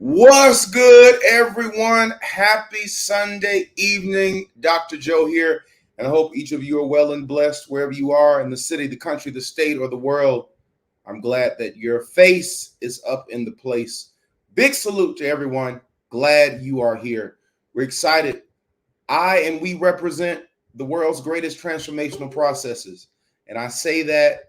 What's good, everyone? Happy Sunday evening. Dr. Joe here, and I hope each of you are well and blessed wherever you are in the city, the country, the state, or the world. I'm glad that your face is up in the place. Big salute to everyone. Glad you are here. We're excited. We represent the world's greatest transformational processes. And I say that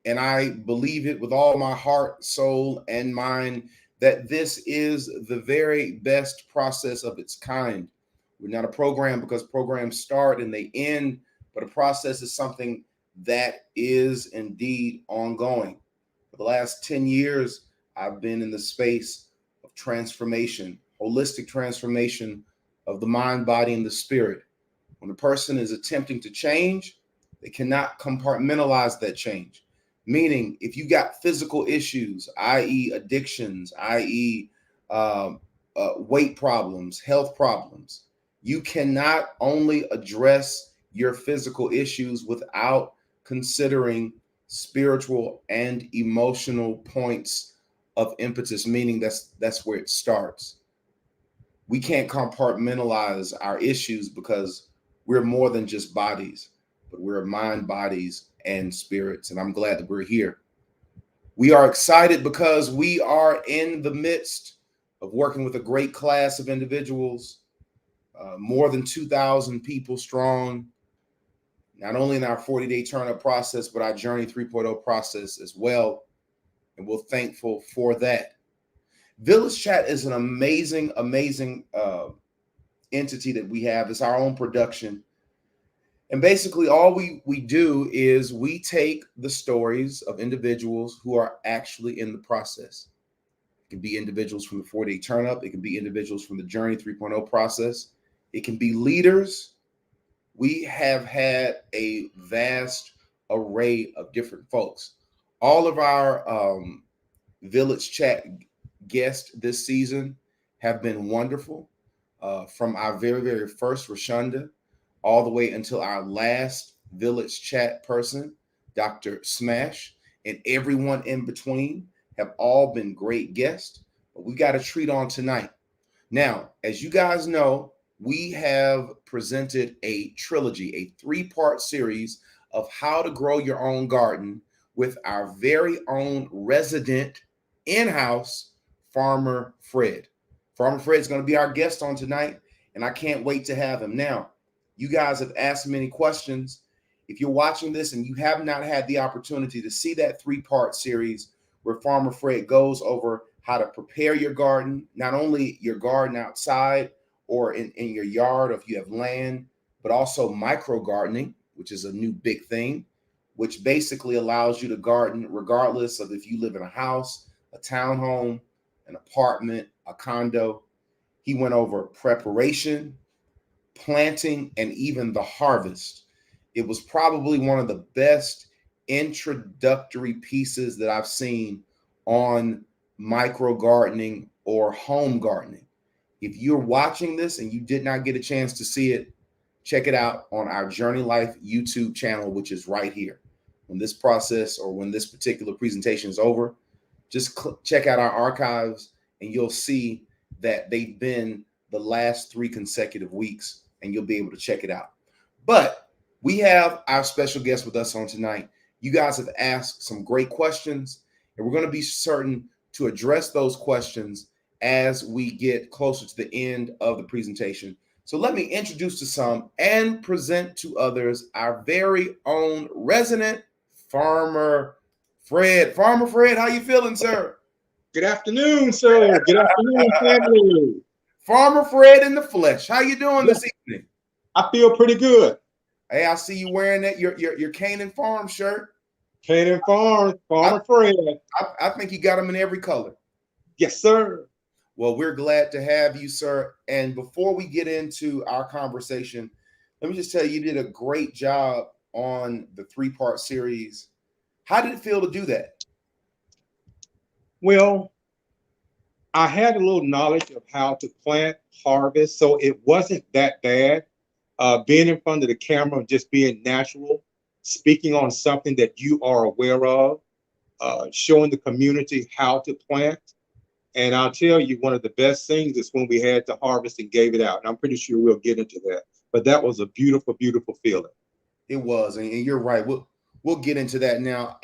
and I believe it with all my heart, soul, and mind that this is the very best process of its kind. We're not a program because programs start and they end, but a process is something that is indeed ongoing. For the last 10 years, I've been in the space of transformation, holistic transformation of the mind, body, and the spirit. When a person is attempting to change, they cannot compartmentalize that change. Meaning, if you got physical issues, i.e., addictions, i.e., weight problems, health problems, you cannot only address your physical issues without considering spiritual and emotional points of impetus. Meaning, that's where it starts. We can't compartmentalize our issues because we're more than just bodies, but we're mind, bodies, and spirits. And I'm glad that we're here. We are excited because we are in the midst of working with a great class of individuals, more than 2,000 people strong, not only in our 40-day turn-up process, but our Journey 3.0 process as well. And we're thankful for that. Village Chat is an amazing entity that we have. It's our own production. And basically all we do is we take the stories of individuals who are actually in the process. It can be individuals from the 40-day turn up. It can be individuals from the Journey 3.0 process. It can be leaders. We have had a vast array of different folks. All of our Village Chat guests this season have been wonderful. From our very first Rashonda all the way until our last Village Chat person, Dr. Smash, and everyone in between have all been great guests. But we got a treat on tonight. Now, as you guys know, we have presented a trilogy, a three-part series of how to grow your own garden with our very own resident in-house Farmer Fred. Farmer Fred is going to be our guest on tonight, and I can't wait to have him. Now, you guys have asked many questions. If you're watching this and you have not had the opportunity to see that three-part series where Farmer Fred goes over how to prepare your garden, not only your garden outside or in your yard, or if you have land, but also micro gardening, which is a new big thing, which basically allows you to garden regardless of if you live in a house, a townhome, an apartment, a condo. He went over preparation, planting, and even the harvest. It was probably one of the best introductory pieces that I've seen on micro gardening or home gardening. If you're watching this and you did not get a chance to see it, check it out on our Journey Life YouTube channel, which is right here. When this process or when this particular presentation is over, just check out our archives and you'll see that they've been the last 3 consecutive weeks, and you'll be able to check it out. But we have our special guest with us on tonight. You guys have asked some great questions, and we're going to be certain to address those questions as we get closer to the end of the presentation. So let me introduce to some and present to others our very own resident Farmer Fred. Farmer Fred, how you feeling, sir? Good afternoon, sir. Good afternoon, family. Farmer Fred in the flesh. How you doing Yeah, this evening? I feel pretty good. Hey, I see you wearing that your Canaan Farm shirt. Canaan Farms, I, Farmer Fred. I think you got them in every color. Yes, sir. Well, we're glad to have you, sir. And before we get into our conversation, let me just tell you, you did a great job on the three-part series. How did it feel to do that? Well, I had a little knowledge of how to plant, harvest, so it wasn't that bad. Being in front of the camera, just being natural, speaking on something that you are aware of, showing the community how to plant. And I'll tell you, one of the best things is when we had the harvest and gave it out. And I'm pretty sure we'll get into that. But that was a beautiful, beautiful feeling. It was, and you're right. We'll get into that now.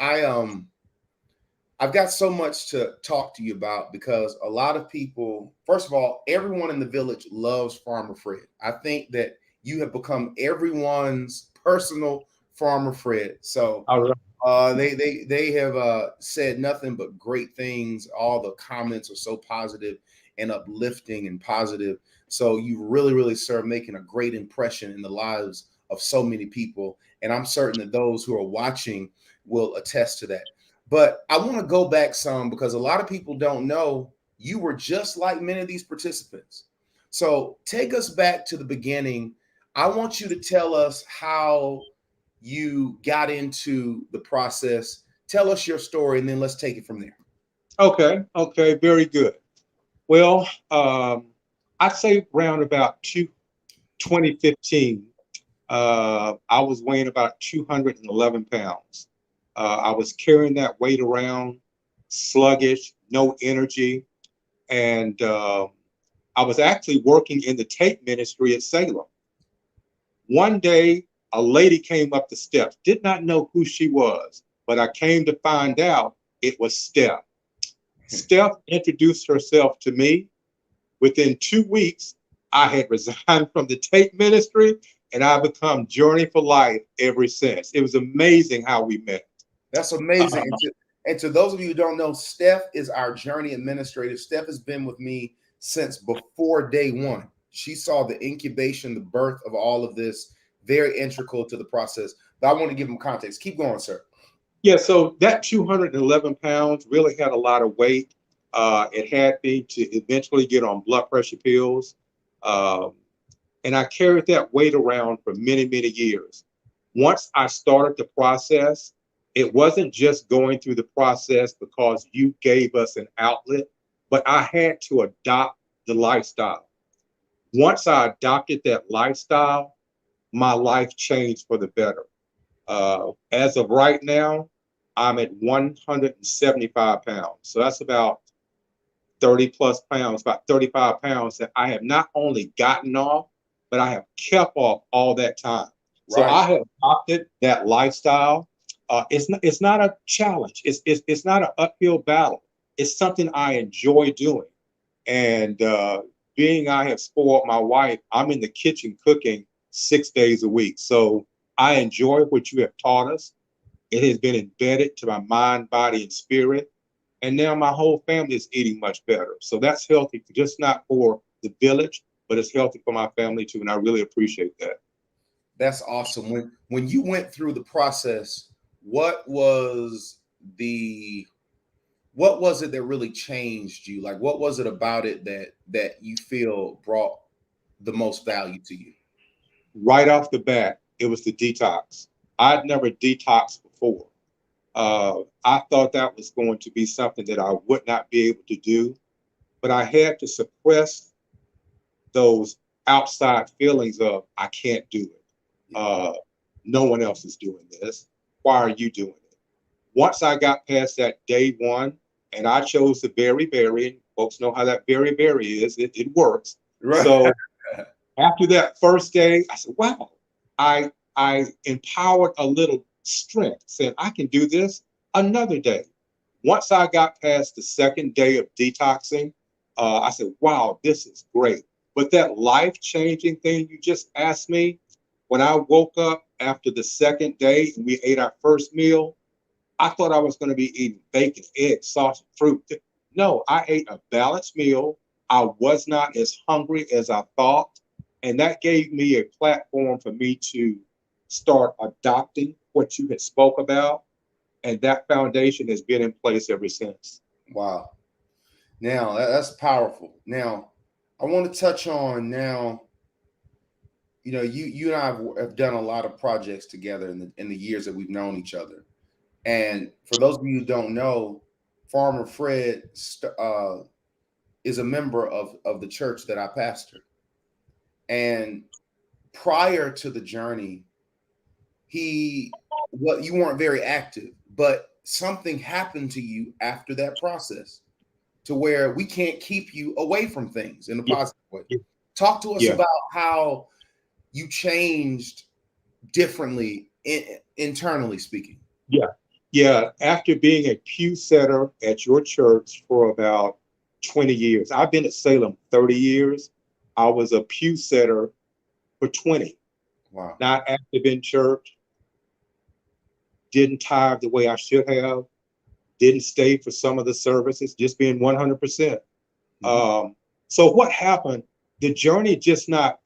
I've got so much to talk to you about because a lot of people, first of all, everyone in the village loves Farmer Fred. I think that you have become everyone's personal Farmer Fred. So All right. they have said nothing but great things. All the comments are so positive and uplifting and positive. So you really serve making a great impression in the lives of so many people. And I'm certain that those who are watching will attest to that. But I want to go back some because a lot of people don't know you were just like many of these participants. So take us back to the beginning. I want you to tell us how you got into the process. Tell us your story, and then let's take it from there. Okay. Okay. Very good. Well, I'd say around about 2015, I was weighing about 211 pounds. I was carrying that weight around, sluggish, no energy. And I was actually working in the tape ministry at Salem. One day, a lady came up the steps, did not know who she was, but I came to find out it was Steph. Steph introduced herself to me. Within 2 weeks, I had resigned from the tape ministry and I've become Journey for Life ever since. It was amazing how we met. That's Uh, amazing. And to those of you who don't know, Steph is our journey administrator. Steph has been with me since before day one. She saw the incubation, the birth of all of this, very integral to the process. But I want to give them context. Keep going, sir. yeah, so that 211 pounds really had a lot of weight. It had me to eventually get on blood pressure pills. Um, and I carried that weight around for many, many years. Once I started the process, it wasn't just going through the process because you gave us an outlet, but I had to adopt the lifestyle. Once I adopted that lifestyle, my life changed for the better. As of right now, I'm at 175 pounds. So that's about 30 plus pounds, about 35 pounds that I have not only gotten off, but I have kept off all that time. So Right. I have adopted that lifestyle. It's not a challenge. It's not an uphill battle. It's something I enjoy doing. And being I have spoiled my wife, I'm in the kitchen cooking 6 days a week. So I enjoy what you have taught us. It has been embedded to my mind, body, and spirit. And now my whole family is eating much better. So that's healthy, just not for the village, but it's healthy for my family too. And I really appreciate that. That's awesome. When you went through the process, what was the what was it that really changed you? Like what was it about it that you feel brought the most value to you? Right off the bat, it was the detox. I'd never detoxed before. I thought that was going to be something that I would not be able to do, but I had to suppress those outside feelings of I can't do it. Yeah. No one else is doing this. Why are you doing it? Once I got past that day one and I chose the berry, and folks know how that berry is, it works. Right. So after that first day, I said, wow, I empowered a little strength, said I can do this another day. Once I got past the second day of detoxing, I said, wow, this is great. But that life changing thing you just asked me, when I woke up after the second day and we ate our first meal, I thought I was going to be eating bacon, eggs, sausage, fruit. No, I ate a balanced meal. I was not as hungry as I thought. And that gave me a platform for me to start adopting what you had spoke about. And that foundation has been in place ever since. Wow. Now that's powerful. Now I want to touch on now. You and I have done a lot of projects together in the years that we've known each other. And for those of you who don't know, Farmer Fred is a member of the church that I pastor. And prior to the journey, you weren't very active, but something happened to you after that process to where we can't keep you away from things in a Yeah, positive way. yeah, Talk to us yeah, about how you changed differently internally speaking. yeah, yeah. After being a pew setter at your church for about 20 years, I've been at Salem 30 years. I was a pew setter for 20, Wow. not active in church, didn't tithe the way I should have, didn't stay for some of the services, just being 100%. Mm-hmm. So what happened? The journey just not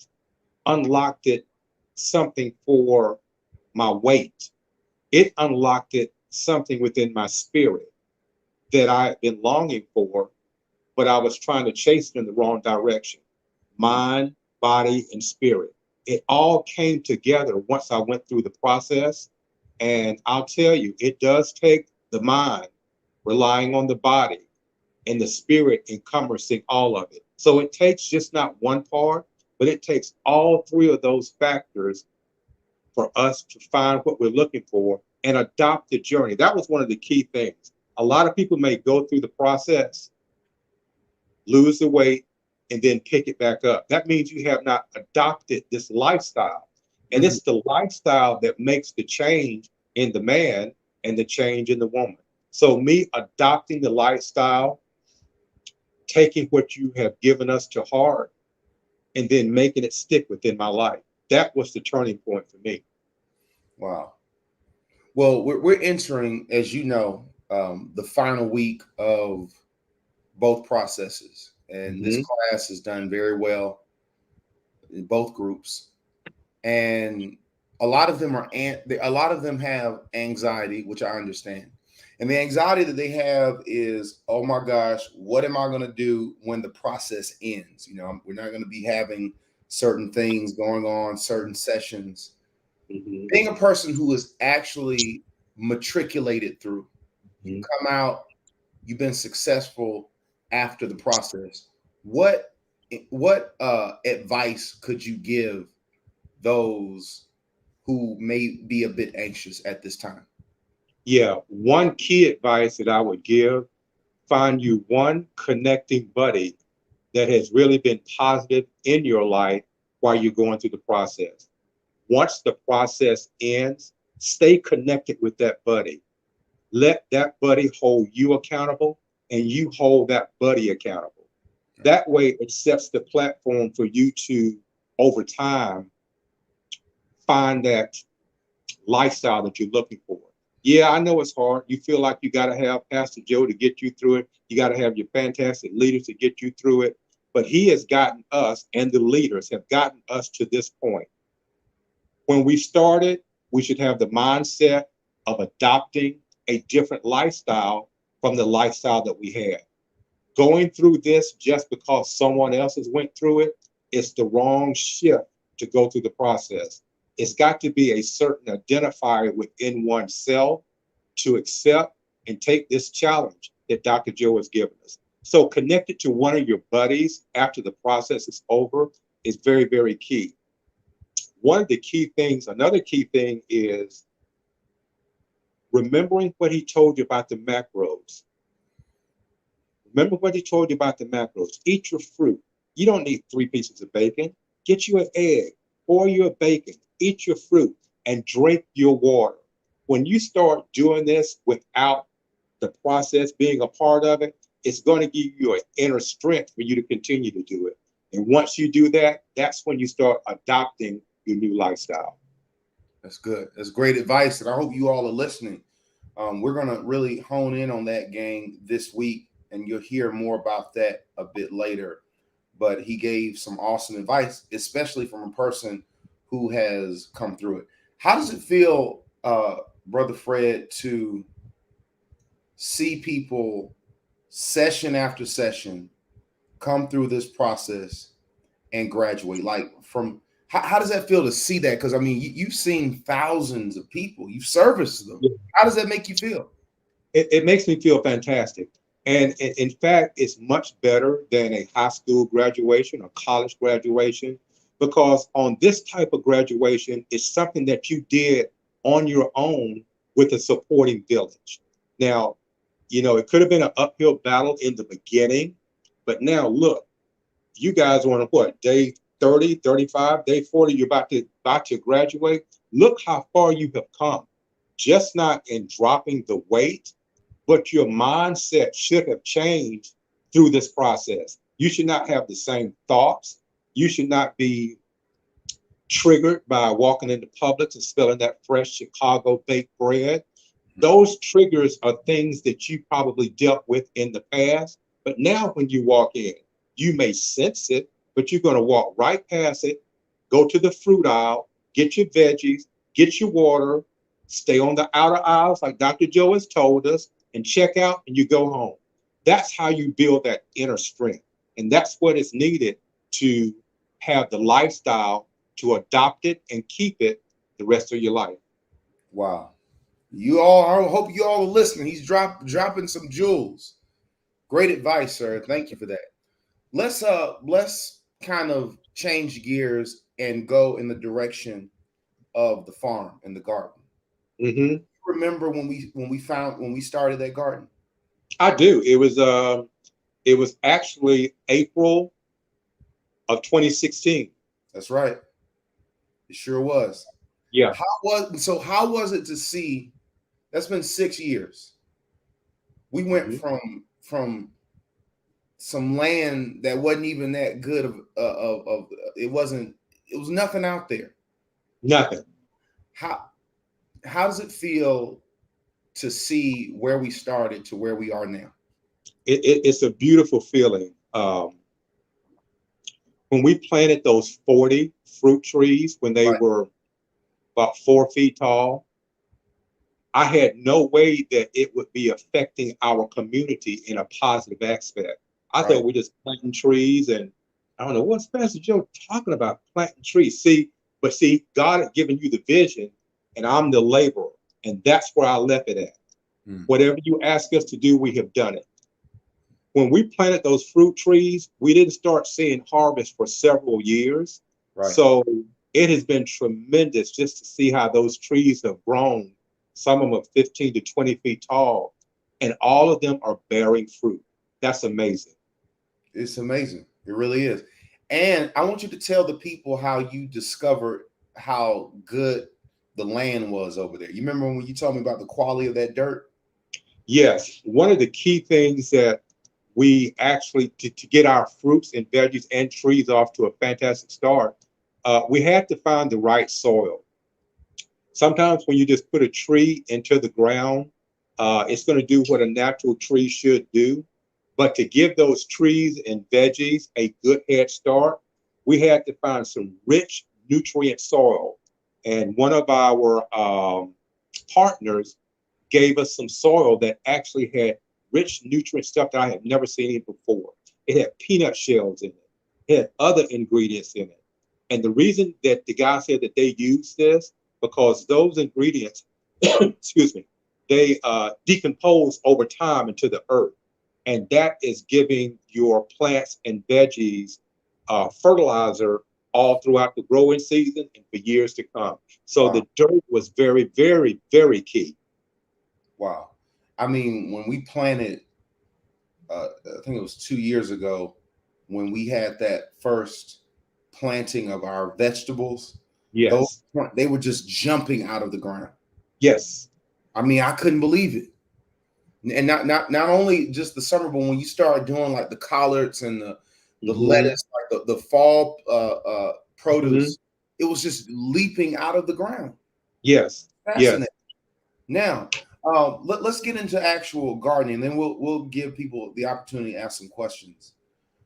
unlocked it something for my weight. It unlocked it something within my spirit that I had been longing for, but I was trying to chase it in the wrong direction. Mind, body, and spirit. It all came together once I went through the process. And I'll tell you, it does take the mind relying on the body and the spirit encompassing all of it. So it takes just not one part, but it takes all three of those factors for us to find what we're looking for and adopt the journey. That was one of the key things. A lot of people may go through the process, lose the weight, and then pick it back up. That means you have not adopted this lifestyle. And Mm-hmm. it's the lifestyle that makes the change in the man and the change in the woman. So, me adopting the lifestyle, taking what you have given us to heart, and then making it stick within my life. That was the turning point for me. Wow. Well, we're entering, as you know, the final week of both processes, and this Mm-hmm. class has done very well in both groups. And a lot of them a lot of them have anxiety, which I understand. And the anxiety that they have is, oh my gosh, what am I going to do when the process ends? You know, we're not going to be having certain things going on, certain sessions. Mm-hmm. Being a person who is actually matriculated through, you Mm-hmm. come out, you've been successful after the process. What advice could you give those who may be a bit anxious at this time? Yeah, one key advice that I would give, find you one connecting buddy that has really been positive in your life while you're going through the process. Once the process ends, stay connected with that buddy. Let that buddy hold you accountable and you hold that buddy accountable. That way, it sets the platform for you to, over time, find that lifestyle that you're looking for. Yeah, I know it's hard. You feel like you got to have Pastor Joe to get you through it. You got to have your fantastic leaders to get you through it. But he has gotten us, and the leaders have gotten us to this point. When we started, we should have the mindset of adopting a different lifestyle from the lifestyle that we had. Going through this just because someone else has went through it, it's the wrong shift to go through the process. It's got to be a certain identifier within oneself to accept and take this challenge that Dr. Joe has given us. So connected to one of your buddies after the process is over is very, very key. One of the key things, another key thing is remembering what he told you about the macros. Remember what he told you about the macros. Eat your fruit. You don't need 3 pieces of bacon. Get you an egg, boil your bacon, eat your fruit, and drink your water. When you start doing this without the process being a part of it, it's going to give you an inner strength for you to continue to do it. And once you do that, that's when you start adopting your new lifestyle. That's good. That's great advice, and I hope you all are listening. We're gonna really hone in on that gang this week, and you'll hear more about that a bit later. But he gave some awesome advice, especially from a person who has come through it. How does it feel, Brother Fred, to see people session after session come through this process and graduate? Like, from how does that feel to see that? Because I mean, you've seen thousands of people, you've serviced them. How does that make you feel? It makes me feel fantastic. And in fact, it's much better than a high school graduation or college graduation because on this type of graduation, it's something that you did on your own with a supporting village. Now, It could have been an uphill battle in the beginning, but now look, you guys are on what, day 30, 35, day 40, you're about to graduate. Look how far you have come. Just not in dropping the weight, but your mindset should have changed through this process. You should not have the same thoughts. You should not be triggered by walking into Publix and smelling that fresh Chicago baked bread. Those triggers are things that you probably dealt with in the past. But now when you walk in, you may sense it, but you're going to walk right past it, go to the fruit aisle, get your veggies, get your water, stay on the outer aisles like Dr. Joe has told us, and check out and you go home. That's how you build that inner strength. And that's what is needed to have the lifestyle to adopt it and keep it the rest of your life. Wow. You all, I hope you all are listening. He's dropping some jewels. Great advice, sir. Thank you for that. Let's kind of change gears and go in the direction of the farm and the garden. Mm-hmm. Remember when we started that garden? I do. It was actually April of 2016. That's right. It sure was. Yeah. How was it to see? That's been 6 years. We went Mm-hmm. from some land that wasn't even that good of it wasn't, it was nothing out there. Nothing. How does it feel to see where we started to where we are now? It's a beautiful feeling. When we planted those 40 fruit trees when they Right. were about 4 feet tall, I had no way that it would be affecting our community in a positive aspect. I Right. thought we just planting trees, and I don't know what's Pastor Joe talking about planting trees. See, God had given you the vision, and I'm the laborer, and that's where I left it at. Whatever you ask us to do, we have done it. When we planted those fruit trees, we didn't start seeing harvest for several years. Right. So it has been tremendous just to see how those trees have grown. Some of them are 15 to 20 feet tall, and all of them are bearing fruit. That's amazing. It's amazing. It really is. And I want you to tell the people how you discovered how good the land was over there. You remember when you told me about the quality of that dirt? Yes, one of the key things that we actually, to get our fruits and veggies and trees off to a fantastic start, we had to find the right soil. Sometimes when you just put a tree into the ground, it's going to do what a natural tree should do. But to give those trees and veggies a good head start, we had to find some rich nutrient soil. And one of our partners gave us some soil that actually had rich nutrient stuff that I had never seen it before. It had peanut shells in it. It had other ingredients in it. And the reason that the guy said that they used this, because those ingredients, excuse me, they decompose over time into the earth. And that is giving your plants and veggies fertilizer all throughout the growing season and for years to come. So Wow. the dirt was very, very, very key. Wow. I mean, when we planted, I think it was 2 years ago, when we had that first planting of our vegetables, those Yes. they were just jumping out of the ground. Yes. I mean, I couldn't believe it. And not only just the summer, but when you start doing like the collards and the Mm-hmm. lettuce, like the fall Mm-hmm. produce, it was just leaping out of the ground. Yes. Fascinating. Yes. Now, let's get into actual gardening, then we'll give people the opportunity to ask some questions.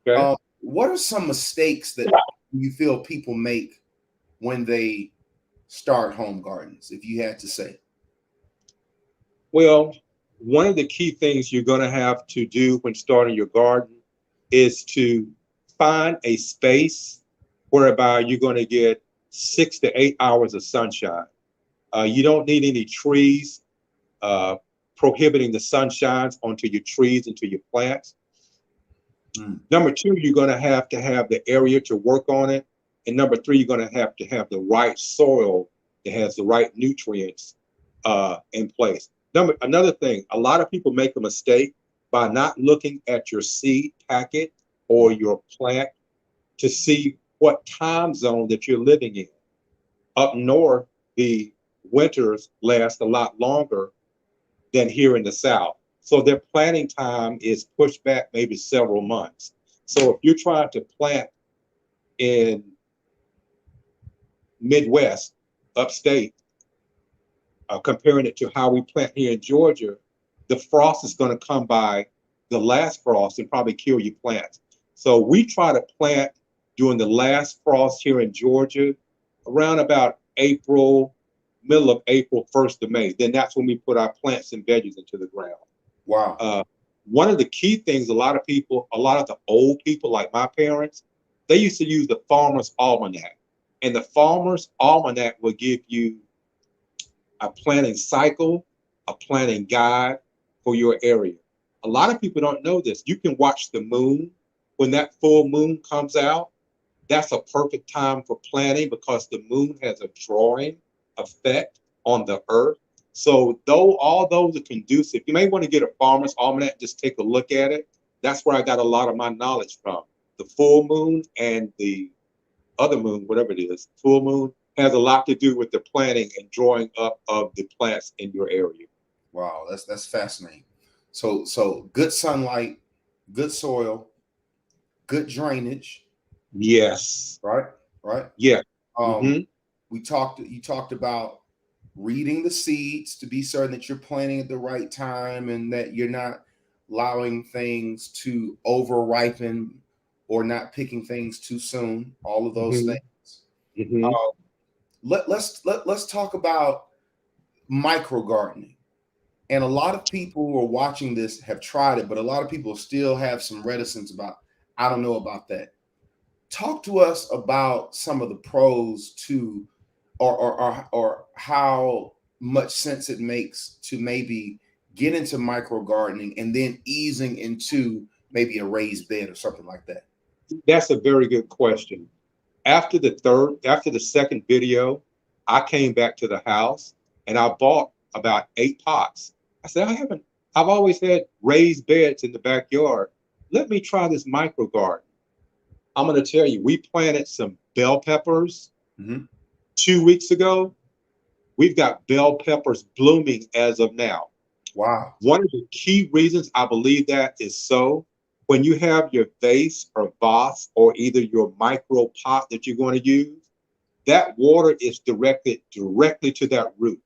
Okay. What are some mistakes that you feel people make when they start home gardens, if you had to say? Well, one of the key things you're going to have to do when starting your garden is to find a space whereby you're going to get 6 to 8 hours of sunshine. You don't need any trees uh, prohibiting the sunshines onto your trees and to your plants. Mm. Number two, you're going to have the area to work on it. And number three, you're going to have the right soil that has the right nutrients in place. Another thing, a lot of people make a mistake by not looking at your seed packet or your plant to see what time zone that you're living in. Up north, the winters last a lot longer than here in the south. So their planting time is pushed back maybe several months. So if you're trying to plant in Midwest, upstate, comparing it to how we plant here in Georgia, the frost is going to come by the last frost and probably kill your plants. So we try to plant during the last frost here in Georgia around about April, middle of April, 1st of May. Then that's when we put our plants and veggies into the ground. Wow. One of the key things, a lot of the old people like my parents, they used to use the Farmer's Almanac. And the Farmer's Almanac will give you a planting cycle, a planting guide for your area. A lot of people don't know this. You can watch the moon. When that full moon comes out, that's a perfect time for planting because the moon has a drawing effect on the earth. So though all those are conducive, you may want to get a Farmer's Almanac, just take a look at it. That's where I got a lot of my knowledge from. The full moon and the other moon, whatever it is, full moon has a lot to do with the planting and drawing up of the plants in your area. Wow, that's fascinating. So good sunlight, good soil, good drainage, Yes. right? Right. Yeah. Um, Hmm. you talked about reading the seeds to be certain that you're planting at the right time and that you're not allowing things to over ripen or not picking things too soon. All of those Hmm. things. Hmm. Uh, let's talk about micro gardening. And a lot of people who are watching this have tried it, but a lot of people still have some reticence about, I don't know about that. Talk to us about some of the pros to, or how much sense it makes to maybe get into micro gardening and then easing into maybe a raised bed or something like that. That's a very good question. After the second video, I came back to the house and I bought about 8 pots. I said, I've always had raised beds in the backyard. Let me try this micro garden. I'm going to tell you, we planted some bell peppers Mhm. 2 weeks ago. We've got bell peppers blooming as of now. Wow. One of the key reasons I believe that is so when you have your vase or vase or either your micro pot that you're going to use, that water is directed directly to that root.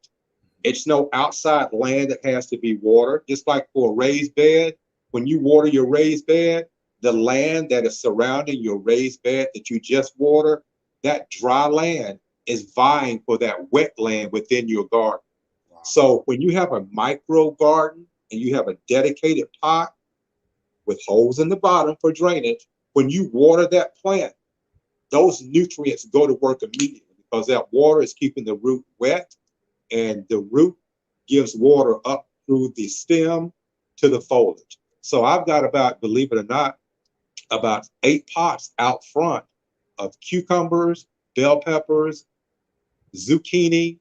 It's no outside land that has to be watered. Just like for a raised bed, when you water your raised bed, the land that is surrounding your raised bed that you just water, that dry land is vying for that wet land within your garden. Wow. So when you have a micro garden and you have a dedicated pot with holes in the bottom for drainage, when you water that plant, those nutrients go to work immediately because that water is keeping the root wet and the root gives water up through the stem to the foliage. So I've got about, believe it or not, about 8 pots out front of cucumbers, bell peppers, zucchini,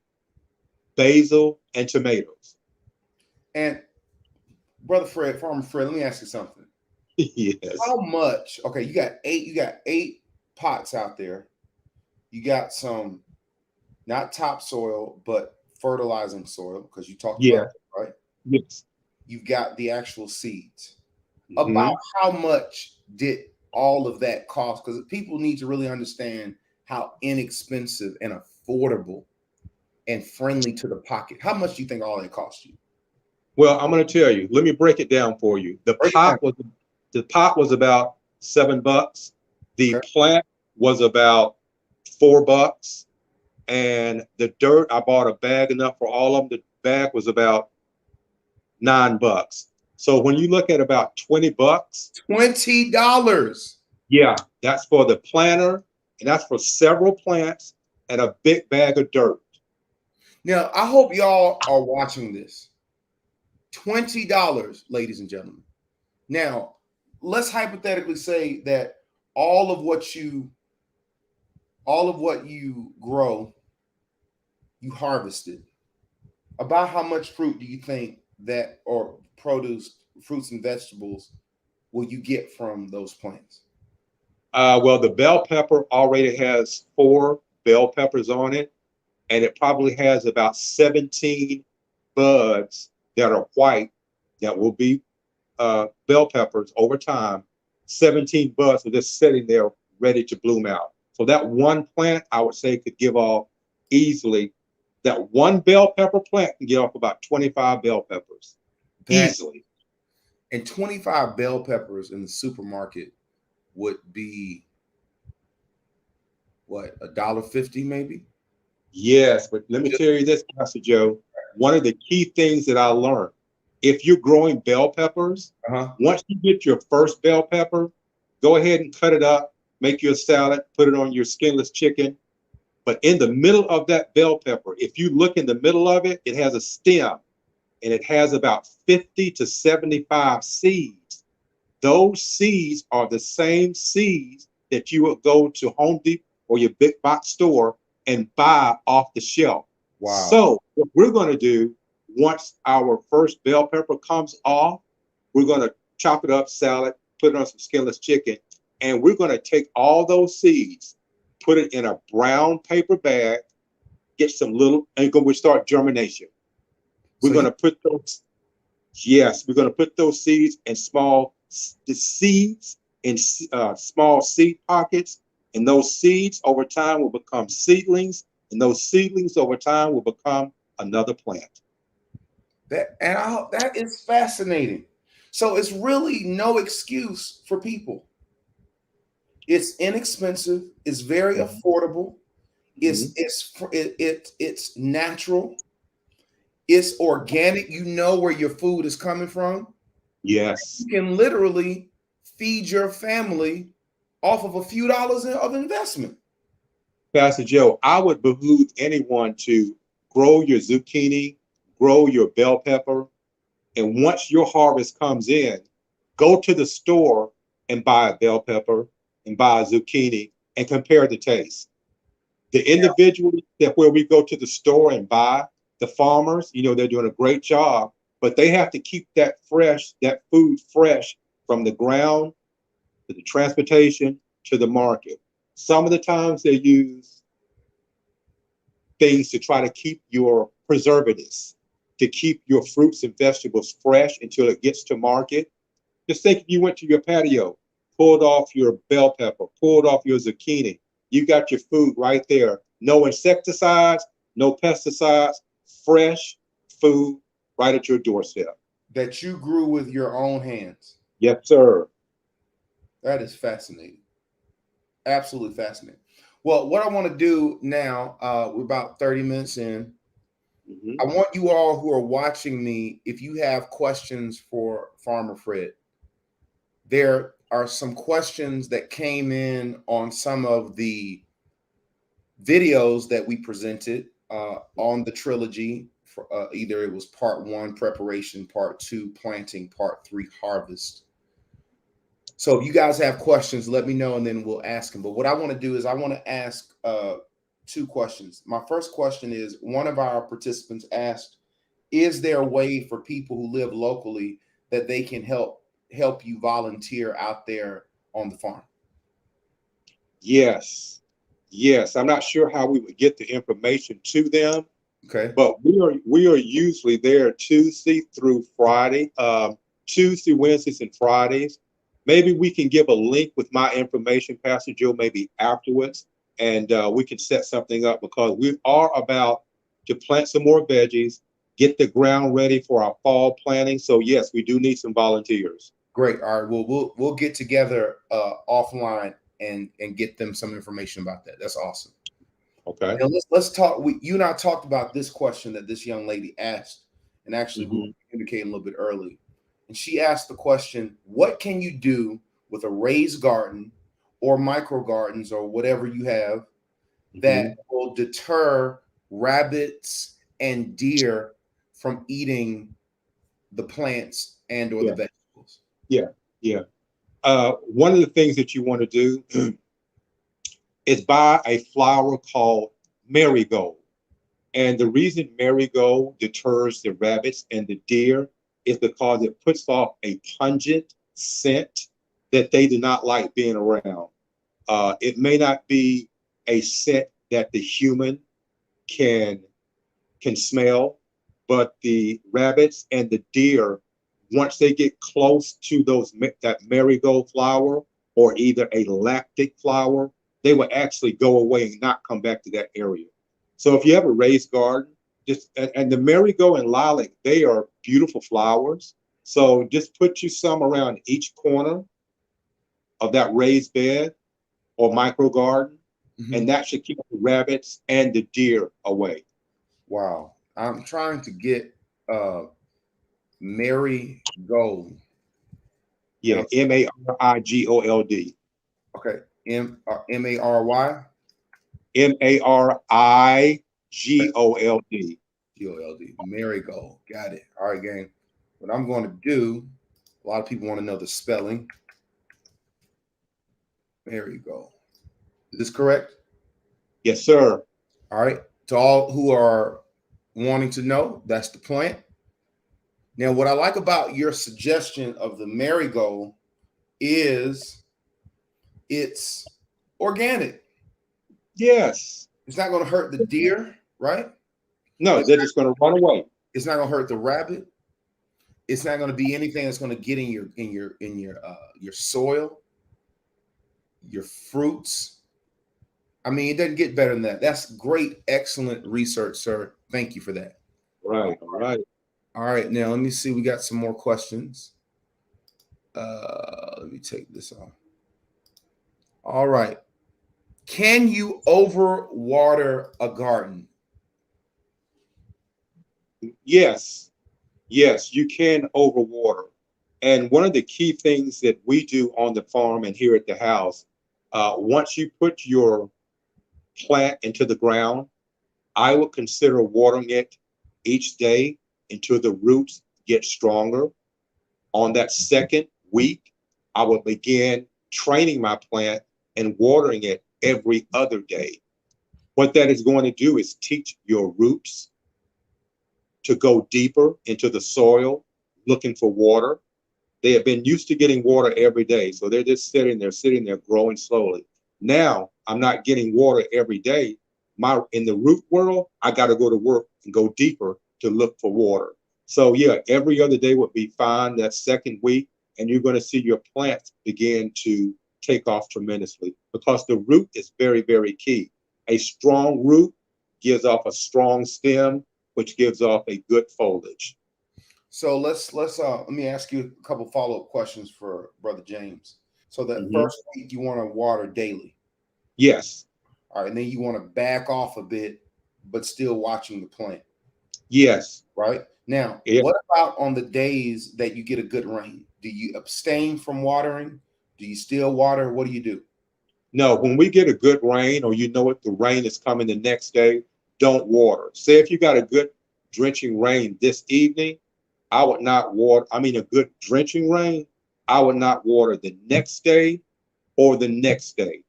basil, and tomatoes. And brother Fred, Farmer Fred, let me ask you something. Yes. How much? Okay, you got eight pots out there. You got some not topsoil, but fertilizing soil because you talked about Yeah. that, right? Yes. You've got the actual seeds. About Hmm. how much did all of that cost? Because people need to really understand how inexpensive and affordable and friendly to the pocket. How much do you think all that cost you? Well, I'm going to tell you. Let me break it down for you. Break it down. The pot was about $7. The Okay. plant was about $4, and the dirt I bought a bag enough for all of them. The bag was about $9. So when you look at about $20, $20. yeah, that's for the planter, and that's for several plants and a big bag of dirt. Now, I hope y'all are watching this. $20, ladies and gentlemen. Now, let's hypothetically say that all of what you all of what you grow, you harvested. About how much fruit do you think that or produce, fruits and vegetables, will you get from those plants? Well, the bell pepper already has 4 bell peppers on it, and it probably has about 17 buds that are white that will be bell peppers over time. 17 buds are just sitting there ready to bloom out. So that one plant, I would say, could give off easily. That one bell pepper plant can give off about 25 bell peppers That easily. and 25 bell peppers in the supermarket would be what, $1.50 maybe? Yes, but let me Just, tell you this, Pastor Joe. One of the key things that I learned, if you're growing bell peppers, uh-huh. once you get your first bell pepper, go ahead and cut it up, make your salad, put it on your skinless chicken. But in the middle of that bell pepper, if you look in the middle of it, it has a stem and it has about 50 to 75 seeds. Those seeds are the same seeds that you would go to Home Depot or your big box store and buy off the shelf. Wow. So what we're going to do once our first bell pepper comes off, we're going to chop it up, salad, put it on some skinless chicken, and we're going to take all those seeds, put it in a brown paper bag, get some little, and we start germination. We're So going you to put those Yes, we're going to put those seeds in the seeds in small seed pockets, and those seeds over time will become seedlings, and those seedlings over time will become another plant. that is fascinating. So it's really no excuse for people. It's inexpensive, it's very Mhm. affordable, Mhm. it's natural, it's organic. You know where your food is coming from. You Yes, can literally feed your family off of a few dollars of investment. Pastor Joe, I would behoove anyone to grow your zucchini, grow your bell pepper, and once your harvest comes in, go to the store and buy a bell pepper and buy a zucchini and compare the taste. The individuals that where we go to the store and buy, the farmers, they're doing a great job, but they have to keep that food fresh from the ground to the transportation to the market. Some of the times they use things to try to keep your preservatives, to keep your fruits and vegetables fresh until it gets to market. Just think if you went to your patio, pulled off your bell pepper, pulled off your zucchini, you got your food right there. No insecticides, no pesticides, fresh food right at your doorstep. That you grew with your own hands. Yes, sir. That is fascinating. Absolutely fascinating. Well, what I want to do now, we're about 30 minutes in. Mhm. I want you all who are watching me, if you have questions for Farmer Fred, there are some questions that came in on some of the videos that we presented on the trilogy. For, either it was part one, preparation, part two, planting, part three, harvest. So if you guys have questions, let me know and then we'll ask them. But what I want to do is I want to ask two questions. My first question is one of our participants asked, is there a way for people who live locally that they can help you volunteer out there on the farm? Yes. Yes. I'm not sure how we would get the information to them, Okay, but we are usually there Tuesday through Friday, Tuesday, Wednesdays, and Fridays. Maybe we can give a link with my information, Pastor Joe, maybe afterwards, and we can set something up because we are about to plant some more veggies, get the ground ready for our fall planting. So yes, we do need some volunteers. great. All right, well we'll get together offline and get them some information about that. That's awesome. Okay. Now let's talk. You and I talked about this question that this young lady asked, and actually we were Hmm. communicating a little bit early. And she asked the question, "What can you do with a raised garden or micro gardens or whatever you have that Hmm. will deter rabbits and deer from eating the plants and or the Yeah. vegetables?" Yeah. Yeah. One of the things that you want to do is buy a flower called marigold. And the reason marigold deters the rabbits and the deer is because it puts off a pungent scent that they do not like being around. It may not be a scent that the human can can smell, but the rabbits and the deer, once they get close to that marigold flower or either a lactic flower, they will actually go away and not come back to that area. So if you have a raised garden, just and the marigold and lilac, they are beautiful flowers. So just put you some around each corner of that raised bed or micro garden, Mhm. and that should keep the rabbits and the deer away. Wow. I'm trying to get uh Mary Gold. Yeah, Now, Marigold. okay, Mary Marigold. Gold. Marigold. Got it. All right, gang. What I'm going to do, a lot of people want to know the spelling. Marigold. Is this correct? Yes, sir. All right. To all who are wanting to know, that's the plant. Now, what I like about your suggestion of the marigold is it's organic. Yes. It's not going to hurt the deer, right? No, It's they're just going to run away. it's not going to hurt the rabbit. It's not going to be anything that's going to get in your soil, your fruits. I mean, it doesn't get better than that. That's great, excellent research, sir. Thank you for that. Right. All right. All right, now let me see. We got some more questions. Let me take this off. All right. Can you overwater a garden? Yes. Yes, you can overwater. And one of the key things that we do on the farm and here at the house, once you put your plant into the ground, I would consider watering it each day until the roots get stronger. On that second week, I will begin training my plant and watering it every other day. What that is going to do is teach your roots to go deeper into the soil looking for water. They have been used to getting water every day, so they're just sitting there, growing slowly. Now I'm not getting water every day. In the root world, I got to go to work and go deeper to look for water. So yeah, every other day would be fine. That second week, and you're going to see your plants begin to take off tremendously because the root is very, very key. A strong root gives off a strong stem, which gives off a good foliage. So let me ask you a couple follow up questions for Brother James. So that Mhm. first week you want to water daily, Yes, all right, and then you want to back off a bit, but still watching the plant, yes. right? Now, Yeah. what about on the days that you get a good rain? Do you abstain from watering? Do you still water? What do you do? No, when we get a good rain or you know what the rain is coming the next day, don't water. Say if you got a good drenching rain this evening, I would not water. I mean, a good drenching rain, I would not water the next day or the next day.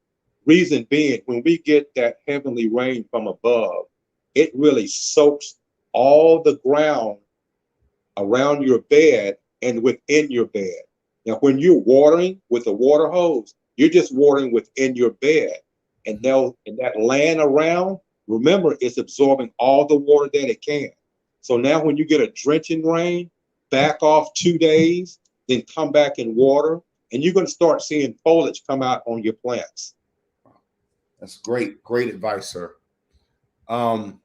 Reason being, when we get that heavenly rain from above, it really soaks all the ground around your bed and within your bed. Now, when you're watering with a water hose, you're just watering within your bed. And now, and that land around, remember, it's absorbing all the water that it can. So now, when you get a drenching rain, back off 2 days, then come back and water, and you're going to start seeing foliage come out on your plants. That's great, great advice, sir. Um,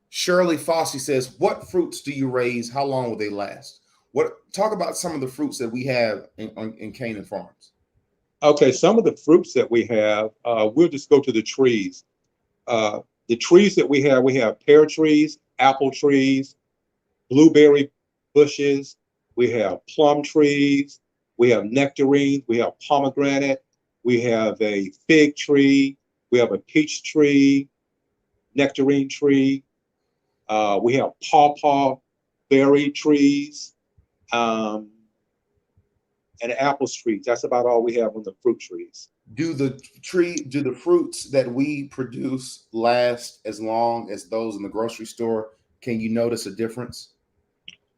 Shirley Fossey says, "What fruits do you raise? How long will they last?" What talk about some of the fruits that we have in Canaan Farms? Okay, some of the fruits that we have, we'll just go to the trees. Uh, the trees that we have pear trees, apple trees, blueberry bushes, we have plum trees, we have nectarines, we have pomegranate, we have a fig tree, we have a peach tree, nectarine tree, we have pawpaw berry trees. Um, and apple trees. That's about all we have on the fruit trees. Do the fruits that we produce last as long as those in the grocery store? Can you notice a difference?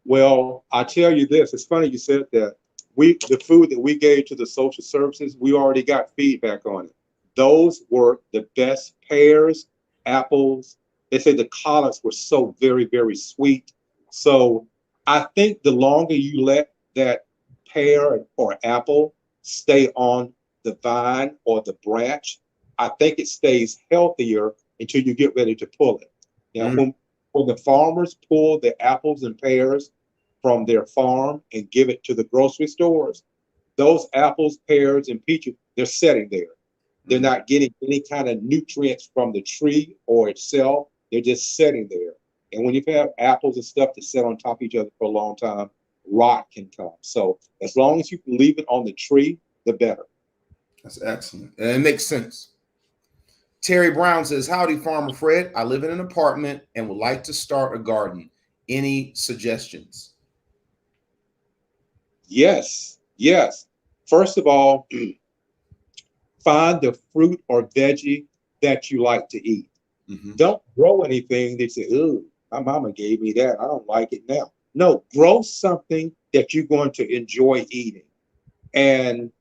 Well, I tell you this, it's funny you said that. The food that we gave to the social services, we already got feedback on it. Those were the best pears, apples. They say the collards were so very, very sweet. So I think the longer you let that pear or apple stay on the vine or the branch, I think it stays healthier until you get ready to pull it. Now, Mm, when the farmers pull the apples and pears from their farm and give it to the grocery stores, those apples, pears, and peaches, they're sitting there. They're mm. not getting any kind of nutrients from the tree or itself. They're just sitting there. And when you have apples and stuff that sit on top of each other for a long time, rot can come. So as long as you can leave it on the tree, the better. That's excellent. And it makes sense. Terry Brown says, "Howdy, Farmer Fred. I live in an apartment and would like to start a garden. Any suggestions?" Yes, yes. First of all, find the fruit or veggie that you like to eat. Hmm. Don't grow anything that say, "Ooh, my mama gave me that. I don't like it now." No, grow something that you're going to enjoy eating. And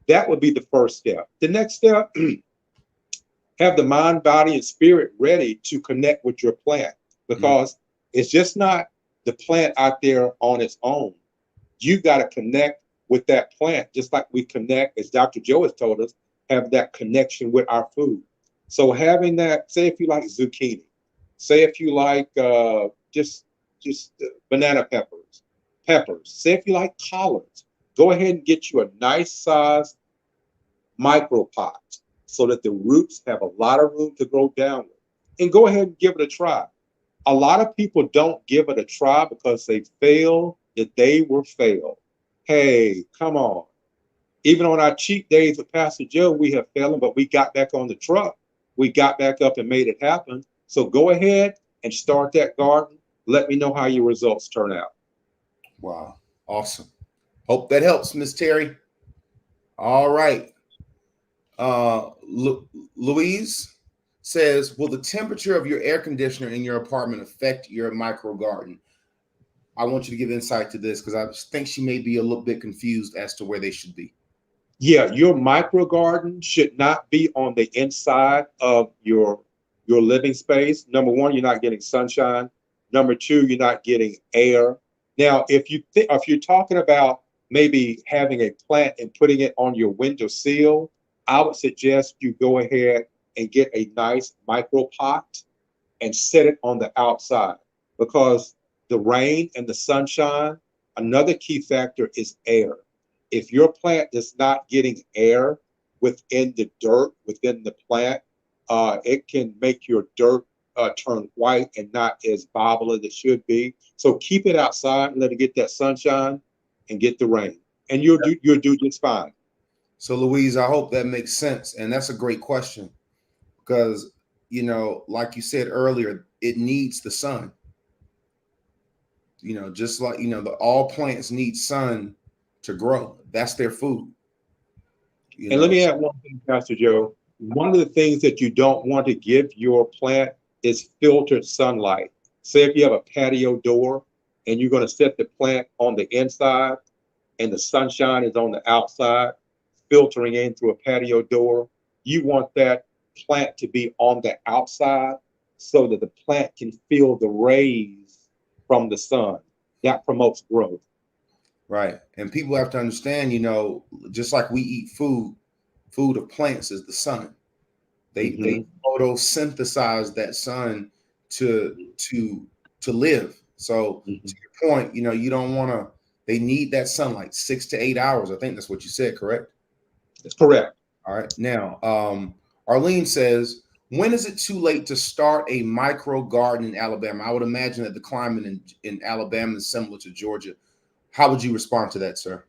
that would be the first step. The next step, have the mind, body, and spirit ready to connect with your plant, because it's just not the plant out there on its own. You got to connect with that plant, just like we connect, as Dr. Joe has told us, have that connection with our food. So having that, say if you like zucchini, say if you like just banana peppers, say if you like collards, go ahead and get you a nice size micropot so that the roots have a lot of room to grow down with. And go ahead and give it a try. A lot of people don't give it a try because they fail that they were failed. Hey, come on. Even on our cheat days with Pastor Joe, we have failed, but we got back on the truck. We got back up and made it happen. So go ahead and start that garden. Let me know how your results turn out. Wow. Awesome. Hope that helps, Miss Terry. All right. Louise says, "Will the temperature of your air conditioner in your apartment affect your micro garden?" I want you to give insight to this because I think she may be a little bit confused as to where they should be. Yeah, your micro garden should not be on the inside of your living space. Number one, you're not getting sunshine. Number two, you're not getting air. Now, if you're talking about maybe having a plant and putting it on your window sill, I would suggest you go ahead and get a nice micro pot and set it on the outside, because the rain and the sunshine, another key factor is air. If your plant is not getting air within the dirt, within the plant, it can make your dirt turn white and not as viable as it should be. So keep it outside and let it get that sunshine and get the rain, and you'll do just fine. So, Louise, I hope that makes sense. And that's a great question because, like you said earlier, it needs the sun. Just like, all plants need sun to grow. That's their food, you And let know. me add one thing, Pastor Joe. One of the things that you don't want to give your plant is filtered sunlight. Say if you have a patio door and you're going to set the plant on the inside and the sunshine is on the outside, filtering in through a patio door, you want that plant to be on the outside so that the plant can feel the rays from the sun. That promotes growth. Right. And people have to understand, just like we eat food of plants is the sun. They Mhm. photosynthesize that sun to to to live. So to Mhm. your point, you don't want to. They need that sunlight 6 to 8 hours. I think that's what you said, correct? That's correct. All right. Now, Arlene says, "When is it too late to start a micro garden in Alabama?" I would imagine that the climate in Alabama is similar to Georgia. How would you respond to that, sir?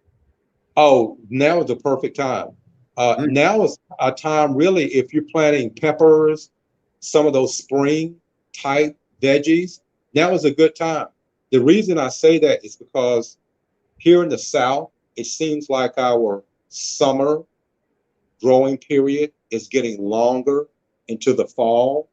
Oh, now is the perfect time. Mm, Now is a time really if you're planting peppers, some of those spring type veggies. Now is a good time. The reason I say that is because here in the South, it seems like our summer growing period is getting longer into the fall,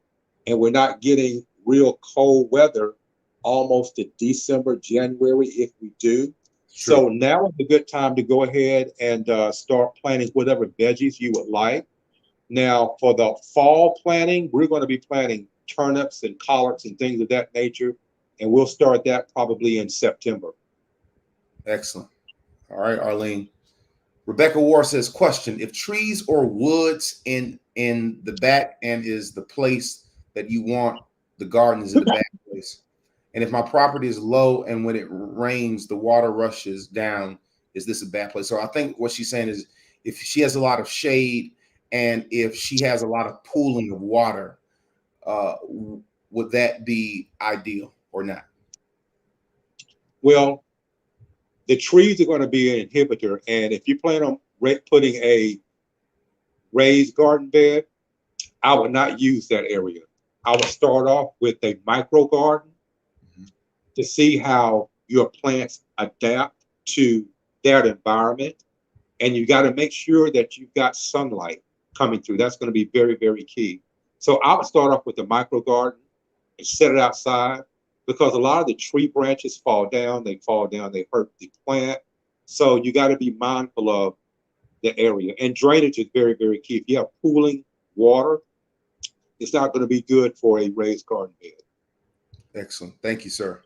and we're not getting real cold weather almost to December, January if we do. It's true. So now is a good time to go ahead and start planting whatever veggies you would like. Now, for the fall planting, we're going to be planting turnips and collards and things of that nature, and we'll start that probably in September. Excellent. All right, Arlene. Rebecca Ward says, question: if trees or woods in the back and is the place that you want the garden is in the back place, and if my property is low and when it rains the water rushes down, is this a bad place? So I think what she's saying is if she has a lot of shade and if she has a lot of pooling of water, uh, would that be ideal or not? Well, the trees are going to be an inhibitor, and if you plan on putting a raised garden bed, I would not use that area. I would start off with a micro garden Mhm. to see how your plants adapt to that environment. And you got to make sure that you've got sunlight coming through. That's going to be very, very key. So I would start off with a micro garden and set it outside because a lot of the tree branches fall down, they hurt the plant. So you got to be mindful of the area. And drainage is very, very key. If you have pooling water, it's not going to be good for a raised garden bed. Excellent. Thank you, sir.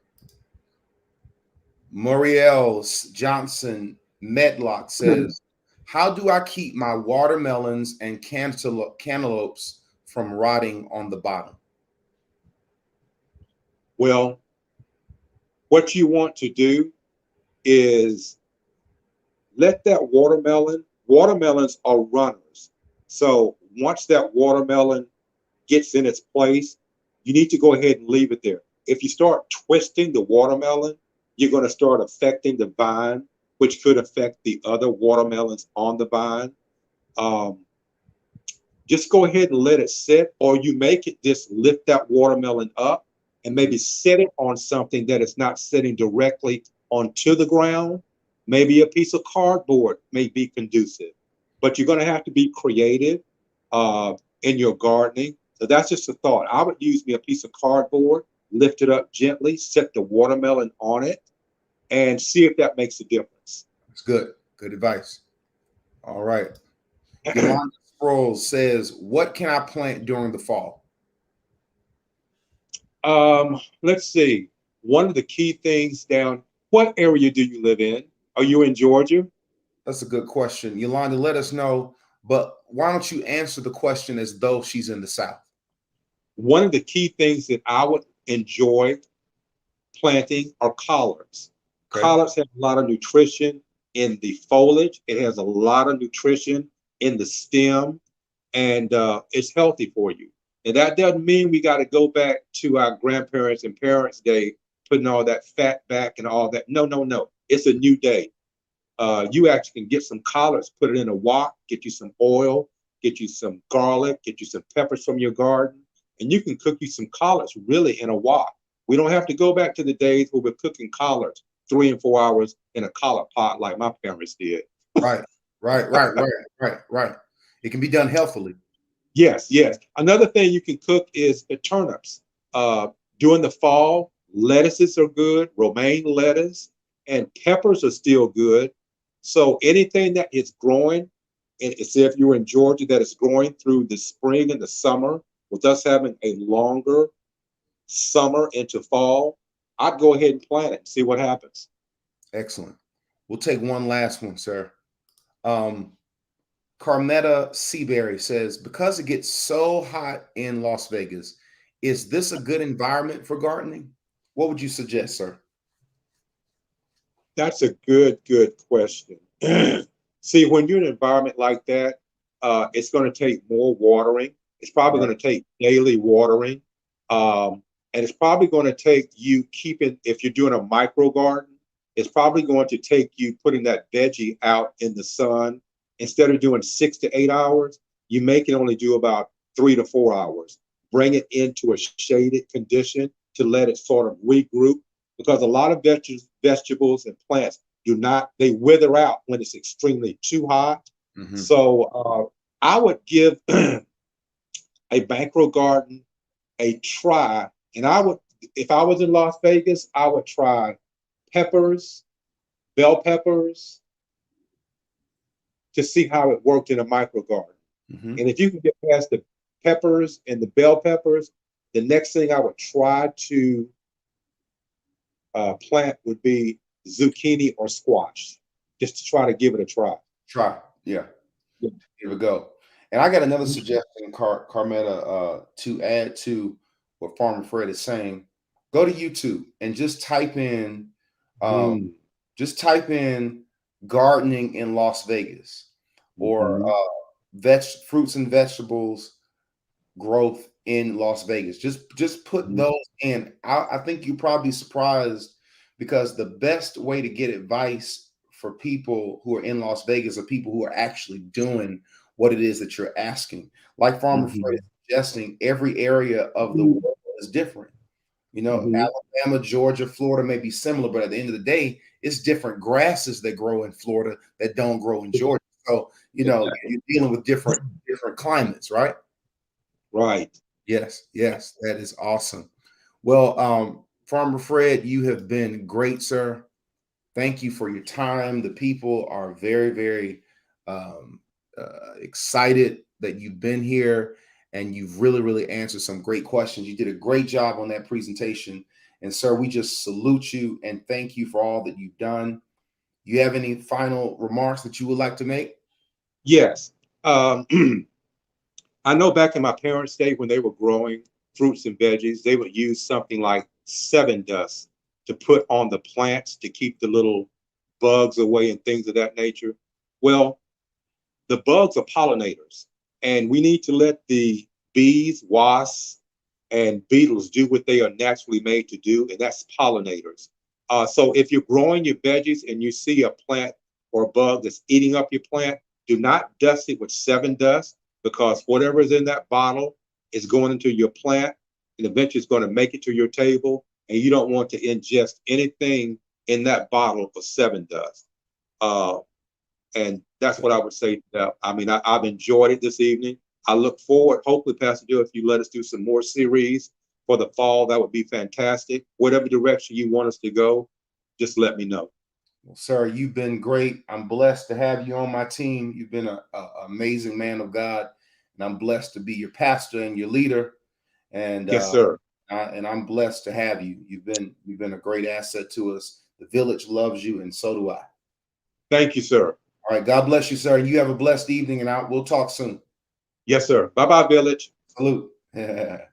Muriel Johnson Medlock says, how do I keep my watermelons and cantaloupes from rotting on the bottom? Well, what you want to do is let that watermelons are runners. So once that watermelon gets in its place, you need to go ahead and leave it there. If you start twisting the watermelon, you're going to start affecting the vine, which could affect the other watermelons on the vine. Um, just go ahead and let it sit, or you make it just lift that watermelon up and maybe set it on something that is not sitting directly onto the ground. Maybe a piece of cardboard may be conducive, but you're going to have to be creative in your gardening. So that's just a thought. I would use me a piece of cardboard, lift it up gently, set the watermelon on it, and see if that makes a difference. It's good. Good advice. All right. Yolanda Sproles says, what can I plant during the fall? Let's see. One of the key things down, what area do you live in? Are you in Georgia? That's a good question. Yolanda, let us know, but why don't you answer the question as though she's in the South? One of the key things that I would enjoy planting are collards. Okay. Collards have a lot of nutrition in the foliage. It has a lot of nutrition in the stem, and it's healthy for you. And that doesn't mean we got to go back to our grandparents and parents' day, putting all that fat back and all that. No, no, no. It's a new day. You actually can get some collards, put it in a wok, get you some oil, get you some garlic, get you some peppers from your garden, and you can cook you some collards really in a wok. We don't have to go back to the days where we're cooking collards 3 and 4 hours in a collard pot like my parents did. Right, right. It can be done healthily. Yes, yes. Another thing you can cook is the turnips. Uh, During the fall, lettuces are good, romaine lettuce, and peppers are still good. So anything that is growing, and it's if you're in Georgia, that is growing through the spring and the summer, with us having a longer summer into fall, I'd go ahead and plant it and see what happens. Excellent. We'll take one last one, sir. Um, Carmetta Seaberry says, because it gets so hot in Las Vegas, is this a good environment for gardening? What would you suggest, sir? That's a good question. See, when you're in an environment like that, it's going to take more watering. It's probably Right. going to take daily watering. And it's probably going to take you keeping, if you're doing a micro garden, it's probably going to take you putting that veggie out in the sun. Instead of doing 6 to 8 hours, you make it only do about 3 to 4 hours. Bring it into a shaded condition to let it sort of regroup because a lot of vegetables and plants they wither out when it's extremely too hot. Hmm. So I would give a bankroll garden a try. And I would, if I was in Las Vegas, I would try peppers, bell peppers, to see how it worked in a micro garden. Hmm. And if you can get past the peppers and the bell peppers, the next thing I would try to plant would be zucchini or squash, just to try to give it a try. Try. Yeah. Yeah. Here we go. And I got another suggestion, Carmetta, to add to what Farmer Fred is saying. Go to YouTube and um, Mm-hmm. just type in gardening in Las Vegas or Mm-hmm. fruits and vegetables growth in Las Vegas. Just put those in. I think you're probably surprised because the best way to get advice for people who are in Las Vegas are people who are actually doing what it is that you're asking. Like Farmer Fred Mm-hmm. is suggesting, every area of the Mm-hmm. world is different. You know, Mm-hmm. Alabama, Georgia, Florida may be similar, but at the end of the day, it's different grasses that grow in Florida that don't grow in Georgia. So, Exactly. you're dealing with different climates, right? Right. Yes, yes, that is awesome. Well, Farmer Fred, you have been great, sir. Thank you for your time. The people are very, very um, excited that you've been here and you've really, really answered some great questions. You did a great job on that presentation. And, sir, we just salute you and thank you for all that you've done. You have any final remarks that you would like to make? Yes. Um, I know back in my parents' day when they were growing fruits and veggies, they would use something like seven dust to put on the plants to keep the little bugs away and things of that nature. Well, the bugs are pollinators, and we need to let the bees, wasps, and beetles do what they are naturally made to do, and that's pollinators. So if you're growing your veggies and you see a plant or a bug that's eating up your plant, do not dust it with seven dust because whatever is in that bottle is going into your plant and eventually it's going to make it to your table. And you don't want to ingest anything in that bottle for seven dust. Uh, and that's what I would say. I mean, I've enjoyed it this evening. I look forward, hopefully, Pastor Joe, if you let us do some more series for the fall, that would be fantastic. Whatever direction you want us to go, just let me know. Well, sir, you've been great. I'm blessed to have you on my team. You've been an amazing man of God, and I'm blessed to be your pastor and your leader. And Yes, sir. I'm blessed to have you. You've been a great asset to us. The village loves you, and so do I. Thank you, sir. All right, God bless you, sir. You have a blessed evening, and we'll talk soon. Yes, sir. Bye bye, Village. Salute. There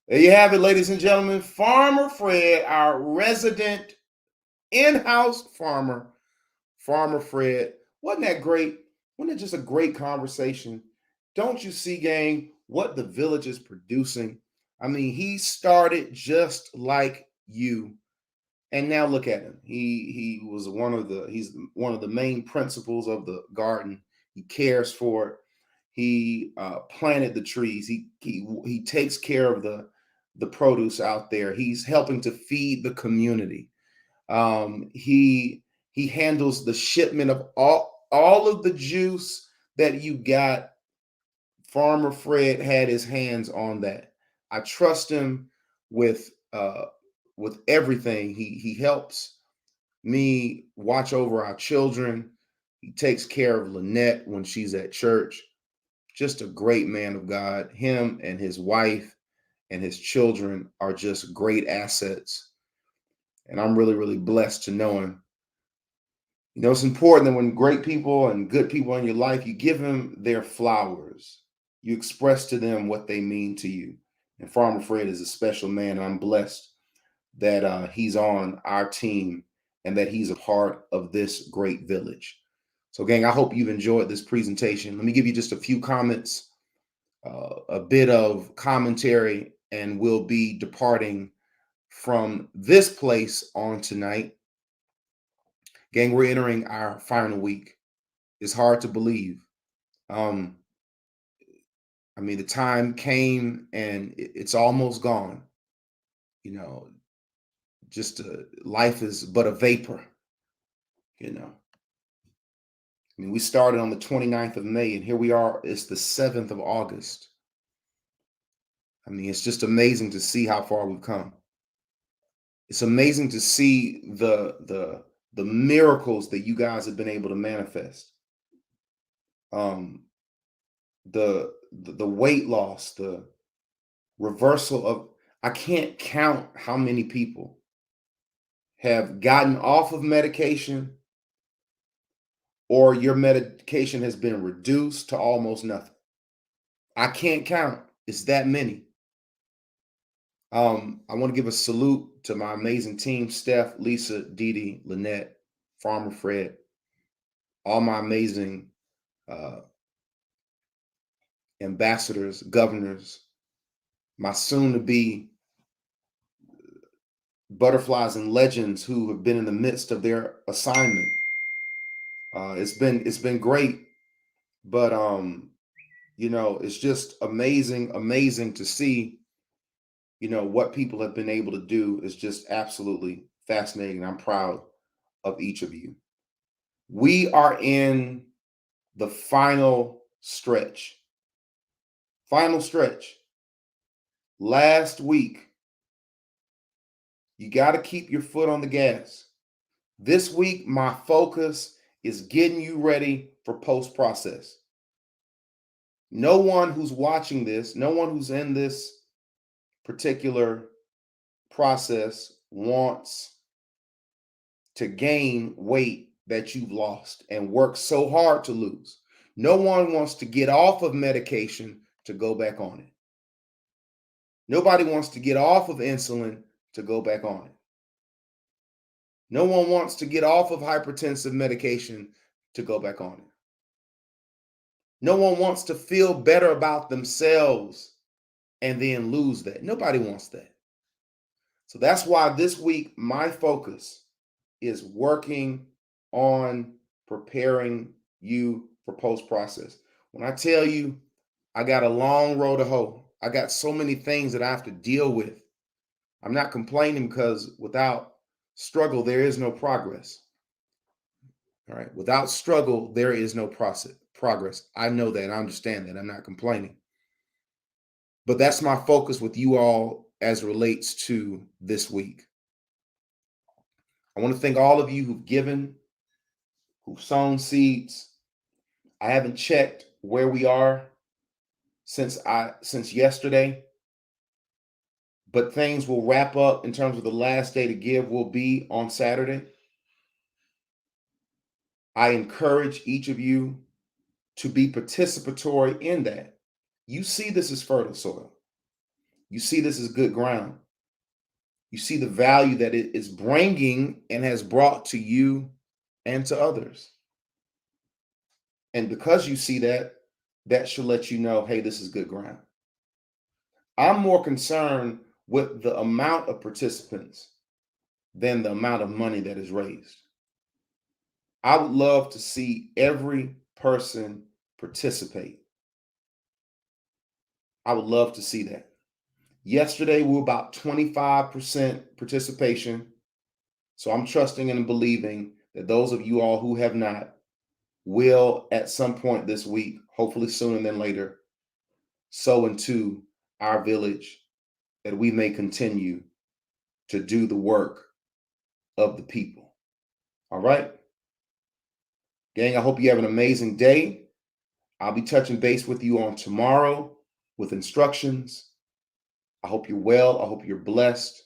you have it, ladies and gentlemen. Farmer Fred, our resident in-house farmer, Farmer Fred. Wasn't that great? Wasn't it just a great conversation? Don't you see, gang, what the village is producing? I mean, he started just like you. And now look at him. He's one of the main principles of the garden. He cares for it. He planted the trees. He takes care of the produce out there. He's helping to feed the community. He handles the shipment of all of the juice that you got. Farmer Fred had his hands on that. I trust him with with everything. He helps me watch over our children. He takes care of Lynette when she's at church. Just a great man of God. Him and his wife and his children are just great assets. And I'm really, really blessed to know him. It's important that when great people and good people in your life, you give them their flowers. You express to them what they mean to you. And Farmer Fred is a special man. And I'm blessed that he's on our team and that he's a part of this great village. So, gang, I hope you've enjoyed this presentation. Let me give you just a few comments, a bit of commentary, and we'll be departing from this place on tonight. Gang, we're entering our final week. It's hard to believe. Um, I mean, the time came and it's almost gone. You know, just life is but a vapor, you know. I mean, we started on the 29th of May, and here we are. It's the 7th of August. I mean, it's just amazing to see how far we've come. It's amazing to see the miracles that you guys have been able to manifest. The weight loss, the reversal of, I can't count how many people have gotten off of medication, or your medication has been reduced to almost nothing. I can't count. It's that many. I want to give a salute to my amazing team: Steph, Lisa, Dee Dee, Lynette, Farmer Fred, all my amazing uh, ambassadors, governors, my soon-to-be butterflies and legends who have been in the midst of their assignment. It's been great, but it's just amazing to see. What people have been able to do is just absolutely fascinating. I'm proud of each of you. We are in the final stretch. Final stretch. Last week, you got to keep your foot on the gas. This week, my focus is getting you ready for post-process. No one who's watching this, no one who's in this particular process wants to gain weight that you've lost and worked so hard to lose. No one wants to get off of medication to go back on it. Nobody wants to get off of insulin to go back on it. No one wants to get off of hypertensive medication to go back on it. No one wants to feel better about themselves and then lose that. Nobody wants that. So that's why this week my focus is working on preparing you for post-process. When I tell you I got a long road to hoe, I got so many things that I have to deal with. I'm not complaining, because without struggle, there is no progress. All right. Without struggle, there is no progress. I know that. I understand that. I'm not complaining. But that's my focus with you all as relates to this week. I want to thank all of you who've given, who've sown seeds. I haven't checked where we are since yesterday, but things will wrap up in terms of the last day to give will be on Saturday. I encourage each of you to be participatory in that. You see this as fertile soil. You see this as good ground. You see the value that it is bringing and has brought to you and to others. And because you see that, that should let you know, hey, this is good ground. I'm more concerned with the amount of participants than the amount of money that is raised. I would love to see every person participate. I would love to see that. Yesterday, we were about 25% participation. So I'm trusting and believing that those of you all who have not will, at some point this week, hopefully sooner than later, sow into our village, that we may continue to do the work of the people. All right? Gang, I hope you have an amazing day. I'll be touching base with you on tomorrow with instructions. I hope you're well. I hope you're blessed.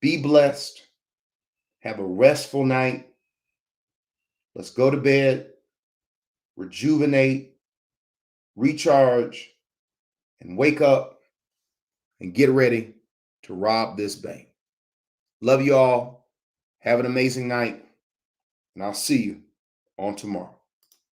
Be blessed. Have a restful night. Let's go to bed, rejuvenate, recharge, and wake up and get ready to rob this bank. Love you all. Have an amazing night, and I'll see you on tomorrow.